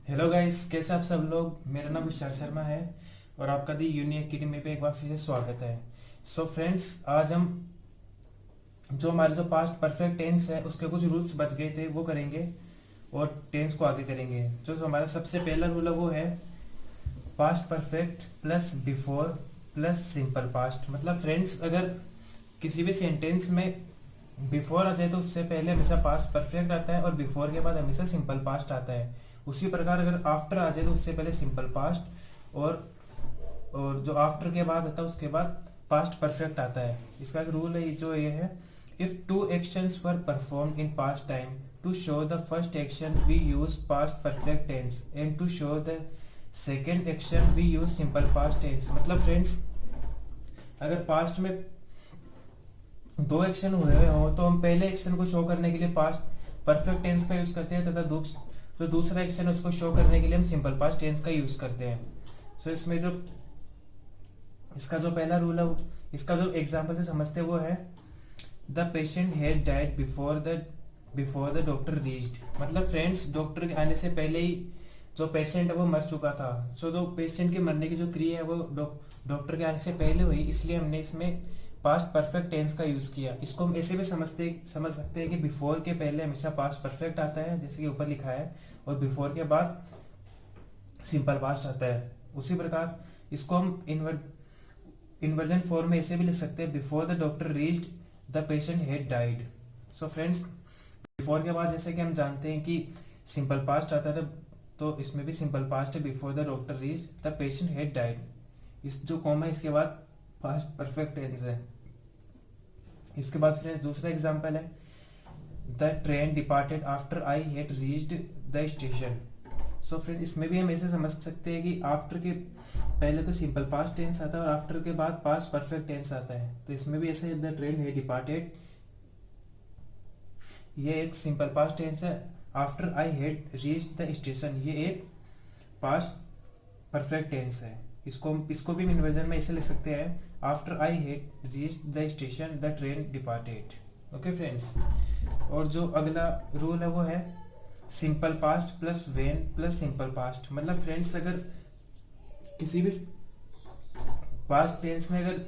Hello guys, कैसे आप सब लोग। मेरा नाम विशाल शर्मा है और आपका दी यूनी एकेडमी पे एक बार फिर से स्वागत है। सो फ्रेंड्स, आज हम जो हमारे जो पास्ट परफेक्ट टेंस है उसके कुछ रूल्स बच गए थे वो करेंगे और टेंस को आगे करेंगे। जो हमारा सबसे पहला रूल है वो है past perfect plus before plus simple past. मतलब फ्रेंड्स, अगर किसी भी सेंटेंस में बिफोर आ जाए तो उससे पहले हमेशा पास्ट परफेक्ट आता है और बिफोर के बाद हमेशा सिंपल पास्ट आता है। उसी प्रकार अगर आफ्टर आ जाए तो उससे पहले सिंपल पास्ट और जो आफ्टर के बाद आता है उसके बाद पास्ट परफेक्ट आता है। इसका एक रूल है जो ये है, if two actions were perform in past time to show the first action we use past perfect tense and to show the second action we use simple past tense. मतलब friends, अगर past में दो action हुए हो तो हम पहले action को शो करने के लिए पास्ट परफेक्ट टेंस का यूज करते हैं तथा जो दूसरा एक्शन है उसको शो करने के लिए हम सिंपल पास्ट टेंस का यूज करते हैं। सो इसमें जो इसका जो पहला रूल है, इसका जो एग्जांपल से समझते हैं वो है the patient had died before the doctor reached. मतलब फ्रेंड्स, डॉक्टर के आने से पहले ही जो पेशेंट है वो मर चुका था। सो जो पेशेंट के मरने की जो क्रिया है वो डॉक्टर के आने से पहले हुई, इसलिए हमने इसमें पास्ट परफेक्ट टेंस का यूज किया। इसको हम ऐसे भी समझ सकते हैं कि बिफोर के पहले हमेशा पास्ट परफेक्ट आता है जैसे कि ऊपर लिखा है, और बिफोर के बाद सिंपल पास्ट आता है। उसी प्रकार इसको हम इन्वर्जन फॉर्म में ऐसे भी लिख सकते हैं, before the doctor reached the patient had died. So friends, before के बाद जैसे कि हम जानते हैं कि सिंपल पास्ट आता है, तो इसमें भी सिंपल पास्ट है, before the doctor reached the patient had died. इस जो कॉमा है इसके बाद पास्ट परफेक्ट टेंस है। इसके बाद फ्रेंड्स दूसरा एग्जांपल है, the train departed after I had reached the station. So friend, इसमें भी हम ऐसे समझ सकते हैं कि आफ्टर के पहले तो सिंपल पास्ट टेंस आता है और आफ्टर के बाद पास्ट परफेक्ट टेंस आता है। तो इसमें भी ऐसे द ट्रेन हैड डिपार्टेड, ये एक सिंपल पास्ट टेंस है। After I had reached the station, ये एक पास्ट परफेक्ट टेंस है। इसको भी इन्वर्जन में ऐसे लिख सकते हैं, after I had reached the station the train departed. Okay friends, और जो अगला रूल है वो है simple past plus when plus simple past. मतलब फ्रेंड्स, अगर किसी भी पास्ट टेंस में अगर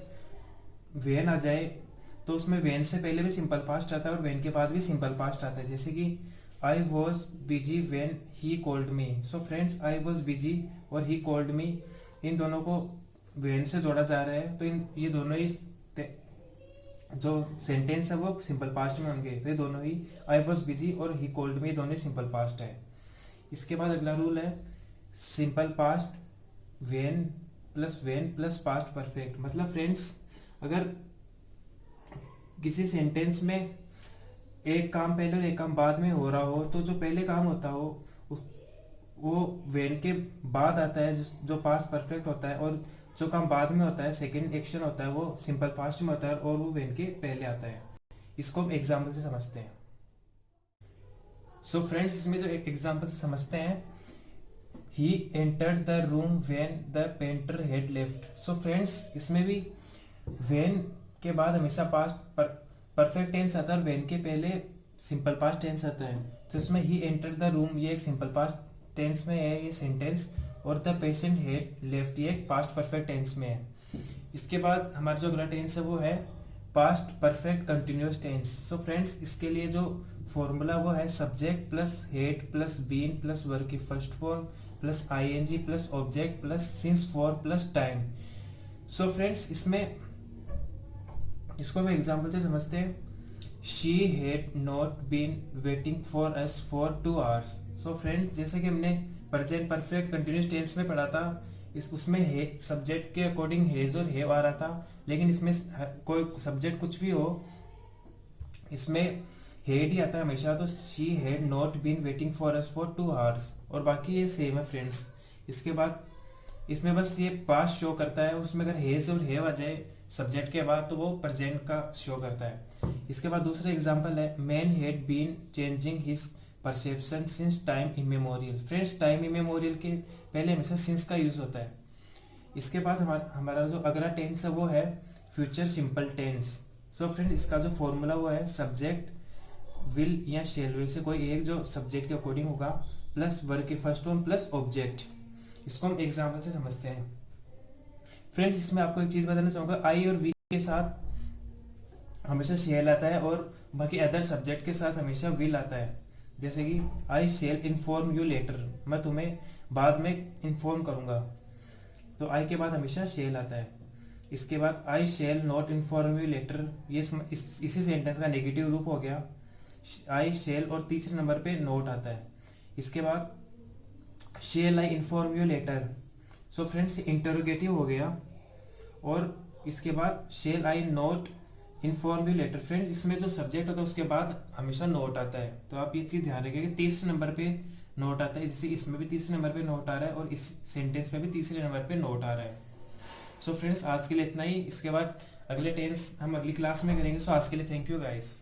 वेन आ जाए तो उसमें वेन से पहले भी सिंपल पास्ट आता है और वेन के बाद भी सिंपल पास्ट आता है। जैसे कि I was busy when he called me. So friends, I was busy और ही कॉल्ड मी, इन दोनों को वेन से जोड़ा जा रहा है, तो ये दोनों ही जो सेंटेंस है वो सिंपल पास्ट में होंगे। तो ये दोनों ही आई वॉज बिजी और ही कॉल्ड मी दोनों सिंपल पास्ट है। इसके बाद अगला रूल है simple past when plus past perfect. मतलब फ्रेंड्स, अगर किसी सेंटेंस में एक काम पहले और एक काम बाद में हो रहा हो तो जो पहले काम होता हो वो वेन के बाद आता है, जो पास्ट परफेक्ट होता है, और जो काम बाद में होता है सेकंड एक्शन होता है वो सिंपल पास्ट में होता है और वो वेन के पहले आता है। इसको हम एग्जाम्पल से समझते हैं। सो फ्रेंड्स, इसमें जो एक एग्जाम्पल से समझते हैं, he entered the room when the painter had left. So friends, इसमें भी वेन के बाद हमेशा पास्ट परफेक्ट टेंस आता है और वेन के पहले सिंपल पास्ट टेंस आता है। तो इसमें ही एंटर्ड द रूम, ये एक सिंपल पास्ट टेंस में है ये सेंटेंस, और द पेशेंट हैड लेफ्ट, ये एक पास्ट परफेक्ट टेंस में है। इसके बाद हमारा जो अगला टेंस है वो है past perfect continuous tense. So friends, इसके लिए जो फॉर्मूला वो है subject plus had plus been plus verb की first form plus ING plus object plus since for plus time. So friends, इसको हम एग्जाम्पल से समझते हैं, she had not been waiting for us for 2 hours। So friends, जैसे कि हमने present perfect continuous tense में पढ़ा था, उसमें सब्जेक्ट के अकॉर्डिंग हैज और हैव आ रहा था, लेकिन इसमें कोई सब्जेक्ट कुछ भी हो इसमें हेड ही आता है हमेशा। तो she had not been waiting for us for 2 hours, और बाकी ये सेम है फ्रेंड्स। इसके बाद इसमें बस ये पास्ट शो करता है, उसमें अगर हेज और हैव आ जाए सब्जेक्ट के बाद तो वो प्रेजेंट का शो करता है। इसके बाद दूसरा एग्जांपल है, man had been changing his perception since time immemorial. Friends, time immemorial के पहले हमेशा सिंस का यूज होता है। इसके बाद हमारा जो अगला टेंस है वो है future simple tense. So friend, इसका जो फॉर्मूला वो है सब्जेक्ट विल या शेल विल से कोई एक जो सब्जेक्ट के अकॉर्डिंग होगा प्लस वर्ब की फर्स्ट फॉर्म प्लस ऑब्जेक्ट। इसको हम एग्जाम्पल से समझते हैं। फ्रेंड्स, इसमें आपको एक चीज बताना चाहूंगा, आई और वी के साथ हमेशा शेल आता है और बाकी अदर सब्जेक्ट के साथ हमेशा विल आता है। जैसे कि I shall inform you later, मैं तुम्हें बाद में इन्फॉर्म करूंगा, तो आई के बाद हमेशा शेल आता है। इसके बाद I shall not inform you later, ये इसी सेंटेंस का नेगेटिव रूप हो गया आई शेल, और तीसरे नंबर पे नोट आता है। इसके बाद shall I inform you later, so friends interrogative हो गया। और इसके बाद shall I note inform you later, friends इसमें जो सब्जेक्ट होता है उसके बाद हमेशा नोट आता है, तो आप ये चीज ध्यान रखिए कि तीसरे नंबर पे नोट आता है। जैसे इसमें भी तीसरे नंबर पे नोट आ रहा है और इस सेंटेंस में भी तीसरे नंबर पे नोट आ रहा है। सो फ्रेंड्स आज के लिए इतना ही, इसके बाद अगले टेंस हम अगली क्लास में करेंगे। सो आज के लिए थैंक यू गाइस।